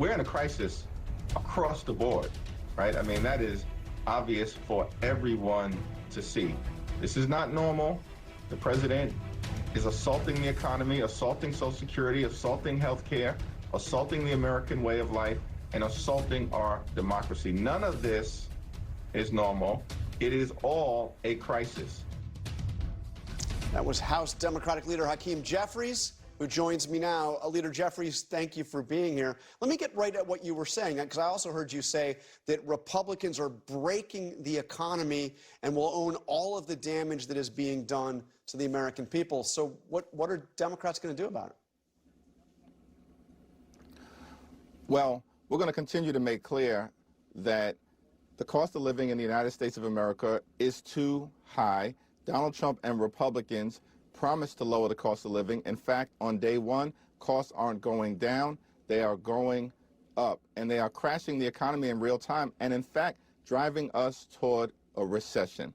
we're in a crisis across the board, right? I mean, that is obvious for everyone to see. This is not normal. The president is assaulting the economy, assaulting Social Security, assaulting healthcare, assaulting the American way of life, and assaulting our democracy. None of this is normal. It is all a crisis. That was House Democratic Leader Hakeem Jeffries, who joins me now. Leader Jeffries, thank you for being here. Let me get right at what you were saying, because I also heard you say that Republicans are breaking the economy and will own all of the damage that is being done to the American people. So what are Democrats going to do about it? Well, we're going to continue to make clear that the cost of living in the United States of America is too high. Donald Trump and Republicans promised to lower the cost of living. In fact, on day one, costs aren't going down, they are going up, and they are crashing the economy in real time, and in fact, driving us toward a recession.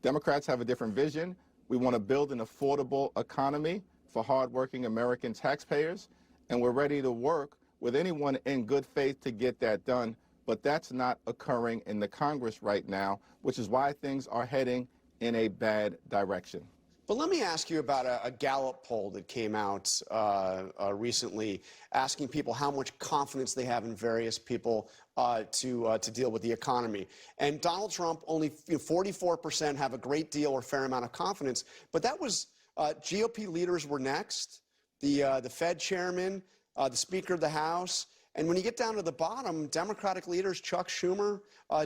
Democrats have a different vision. We want to build an affordable economy for hardworking American taxpayers, and we're ready to work with anyone in good faith to get that done, but that's not occurring in the Congress right now, which is why things are heading in a bad direction. But let me ask you about a Gallup poll that came out recently, asking people how much confidence they have in various people to deal with the economy. And Donald Trump, only 44% have a great deal or fair amount of confidence. But that was GOP leaders were next, the Fed chairman, the Speaker of the House. And when you get down to the bottom, Democratic leaders, Chuck Schumer,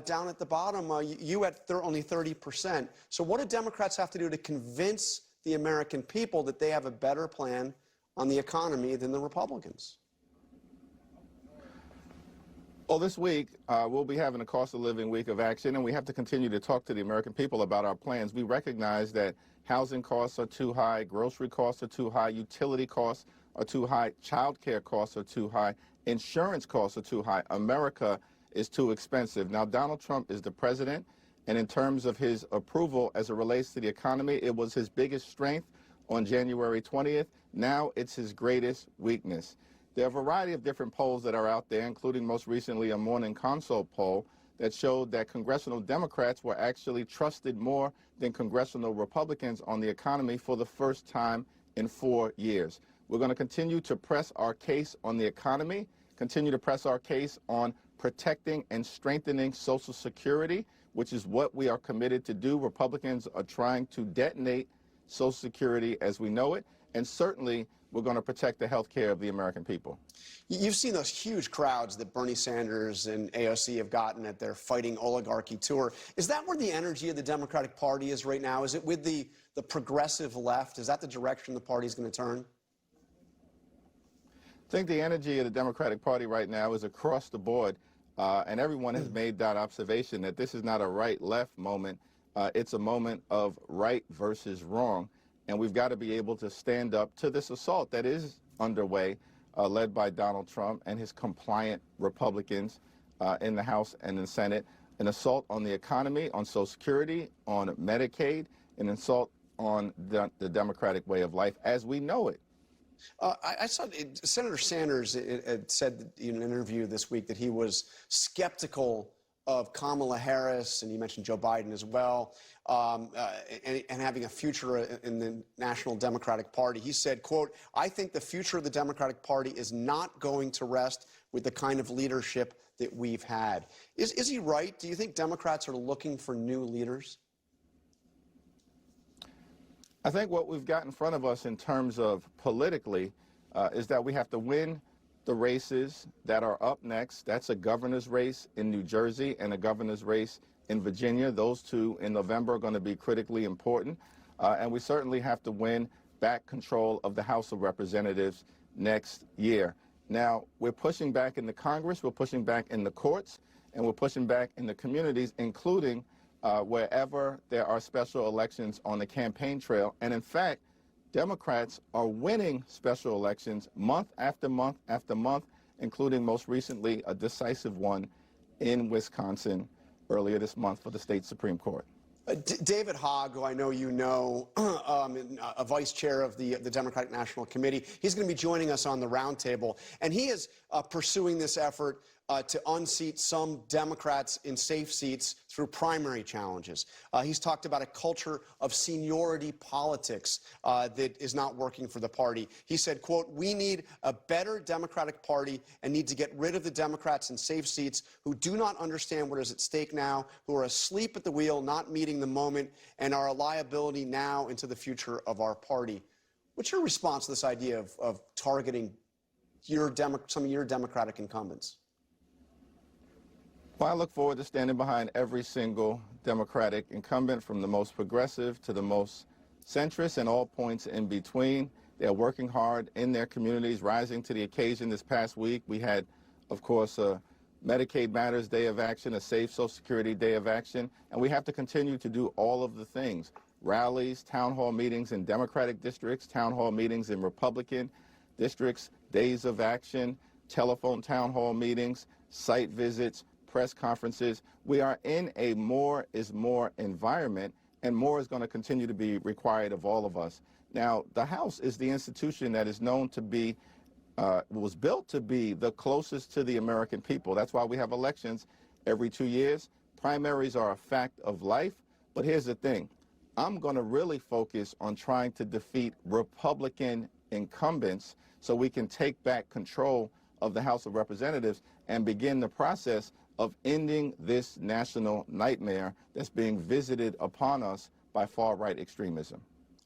down at the bottom, you at only 30%. So what do Democrats have to do to convince the American people that they have a better plan on the economy than the Republicans? Well, this week, we'll be having a cost of living week of action, and we have to continue to talk to the American people about our plans. We recognize that housing costs are too high, grocery costs are too high, utility costs are too high, child care costs are too high, insurance costs are too high. America is too expensive. Now, Donald Trump is the president, and in terms of his approval as it relates to the economy, it was his biggest strength on January 20th. Now it's his greatest weakness. There are a variety of different polls that are out there, including most recently a Morning Consult poll that showed that congressional Democrats were actually trusted more than congressional Republicans on the economy for the first time in 4 years. We're going to continue to press our case on the economy, continue to press our case on protecting and strengthening Social Security, which is what we are committed to do. Republicans are trying to detonate Social Security as we know it, and certainly we're going to protect the health care of the American people. You've seen those huge crowds that Bernie Sanders and AOC have gotten at their Fighting Oligarchy tour. Is that where the energy of the Democratic Party is right now? Is it with the progressive left? Is that the direction the party's going to turn? I think the energy of the Democratic Party right now is across the board, and everyone has made that observation that this is not a right-left moment. It's a moment of right versus wrong, and we've got to be able to stand up to this assault that is underway, led by Donald Trump and his compliant Republicans in the House and in the Senate, an assault on the economy, on Social Security, on Medicaid, an assault on the Democratic way of life as we know it. I saw Senator Sanders said in an interview this week that he was skeptical of Kamala Harris, and he mentioned Joe Biden as well, and having a future in the National Democratic Party. He said, quote, "I think the future of the Democratic Party is not going to rest with the kind of leadership that we've had." Is he right? Do you think Democrats are looking for new leaders? I think what we've got in front of us in terms of politically is that we have to win the races that are up next. That's a governor's race in New Jersey and a governor's race in Virginia. Those two in November are going to be critically important. And we certainly have to win back control of the House of Representatives next year. Now, we're pushing back in the Congress, we're pushing back in the courts, and we're pushing back in the communities, including wherever there are special elections on the campaign trail. And in fact, Democrats are winning special elections month after month after month, including most recently a decisive one in Wisconsin earlier this month for the state Supreme Court. David Hogg, who I know you know, a vice chair of the Democratic National Committee, he's going to be joining us on the roundtable, and he is pursuing this effort to unseat some Democrats in safe seats through primary challenges. He's talked about a culture of seniority politics that is not working for the party. He said, quote, "We need a better Democratic Party and need to get rid of the Democrats in safe seats who do not understand what is at stake now, who are asleep at the wheel, not meeting the moment, and are a liability now into the future of our party." What's your response to this idea of targeting some of your Democratic incumbents? Well, I look forward to standing behind every single Democratic incumbent, from the most progressive to the most centrist and all points in between. They're working hard in their communities, rising to the occasion. This past week, we had, of course, a Medicaid Matters Day of Action, a Safe Social Security Day of Action, and we have to continue to do all of the things. Rallies, town hall meetings in Democratic districts, town hall meetings in Republican districts, days of action, telephone town hall meetings, site visits, press conferences. We are in a more is more environment, and more is going to continue to be required of all of us. Now, the House is the institution that is known to be, was built to be the closest to the American people. That's why we have elections every 2 years. Primaries are a fact of life. But here's the thing. I'm going to really focus on trying to defeat Republican incumbents so we can take back control of the House of Representatives and begin the process of ending this national nightmare that's being visited upon us by far-right extremism.